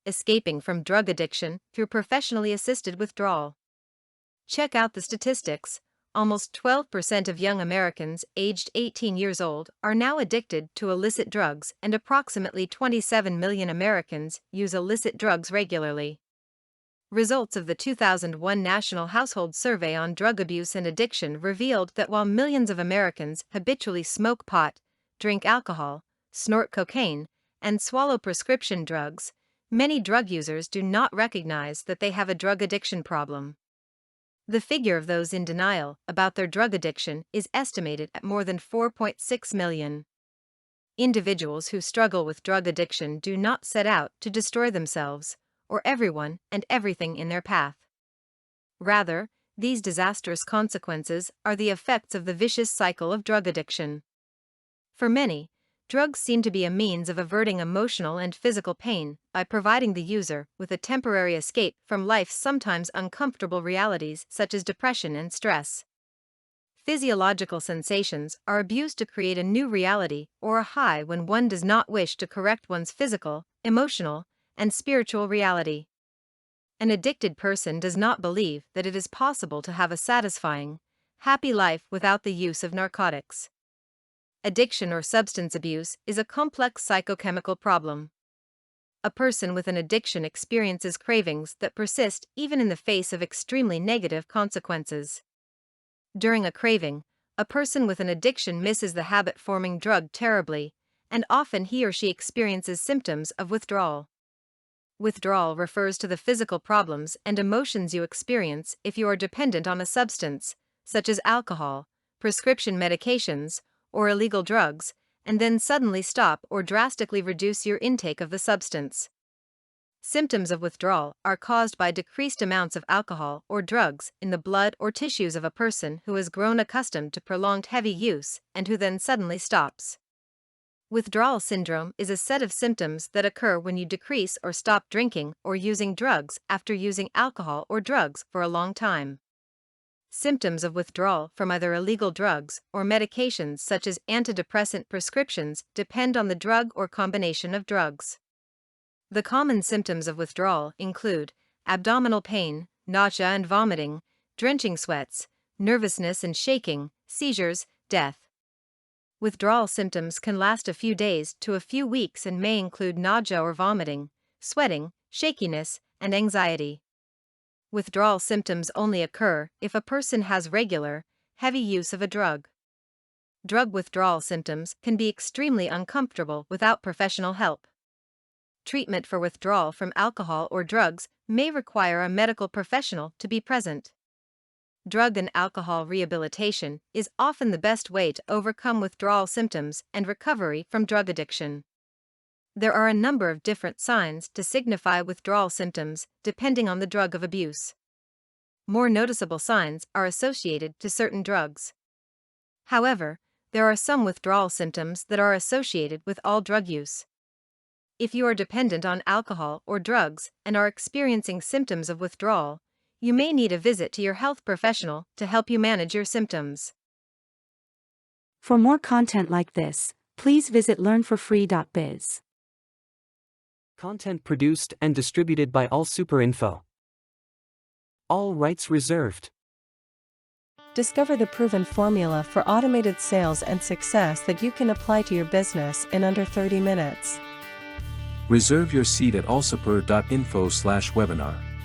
escaping from drug addiction through professionally assisted withdrawal. Check out the statistics. Almost 12% of young Americans aged 18 years old are now addicted to illicit drugs, and approximately 27 million Americans use illicit drugs regularly. Results of the 2001 National Household Survey on Drug Abuse and Addiction revealed that while millions of Americans habitually smoke pot, drink alcohol, snort cocaine, and swallow prescription drugs, many drug users do not recognize that they have a drug addiction problem. The figure of those in denial about their drug addiction is estimated at more than 4.6 million. Individuals who struggle with drug addiction do not set out to destroy themselves, or everyone and everything in their path. Rather, these disastrous consequences are the effects of the vicious cycle of drug addiction. For many, drugs seem to be a means of averting emotional and physical pain by providing the user with a temporary escape from life's sometimes uncomfortable realities such as depression and stress. Physiological sensations are abused to create a new reality or a high when one does not wish to correct one's physical, emotional, and spiritual reality. An addicted person does not believe that it is possible to have a satisfying, happy life without the use of narcotics. Addiction or substance abuse is a complex psychochemical problem. A person with an addiction experiences cravings that persist even in the face of extremely negative consequences. During a craving, a person with an addiction misses the habit-forming drug terribly, and often he or she experiences symptoms of withdrawal. Withdrawal refers to the physical problems and emotions you experience if you are dependent on a substance, such as alcohol, prescription medications, or illegal drugs, and then suddenly stop or drastically reduce your intake of the substance. Symptoms of withdrawal are caused by decreased amounts of alcohol or drugs in the blood or tissues of a person who has grown accustomed to prolonged heavy use and who then suddenly stops. Withdrawal syndrome is a set of symptoms that occur when you decrease or stop drinking or using drugs after using alcohol or drugs for a long time. Symptoms of withdrawal from either illegal drugs or medications such as antidepressant prescriptions depend on the drug or combination of drugs. The common symptoms of withdrawal include abdominal pain, nausea and vomiting, drenching sweats, nervousness and shaking, seizures, death. Withdrawal symptoms can last a few days to a few weeks and may include nausea or vomiting, sweating, shakiness, and anxiety. Withdrawal symptoms only occur if a person has regular, heavy use of a drug. Drug withdrawal symptoms can be extremely uncomfortable without professional help. Treatment for withdrawal from alcohol or drugs may require a medical professional to be present. Drug and alcohol rehabilitation is often the best way to overcome withdrawal symptoms and recovery from drug addiction. There are a number of different signs to signify withdrawal symptoms depending on the drug of abuse. More noticeable signs are associated to certain drugs. However, there are some withdrawal symptoms that are associated with all drug use. If you are dependent on alcohol or drugs and are experiencing symptoms of withdrawal, you may need a visit to your health professional to help you manage your symptoms. For more content like this, please visit learnforfree.biz. Content produced and distributed by AllSuperInfo. All rights reserved. Discover the proven formula for automated sales and success that you can apply to your business in under 30 minutes. Reserve your seat at allsuper.info/webinar.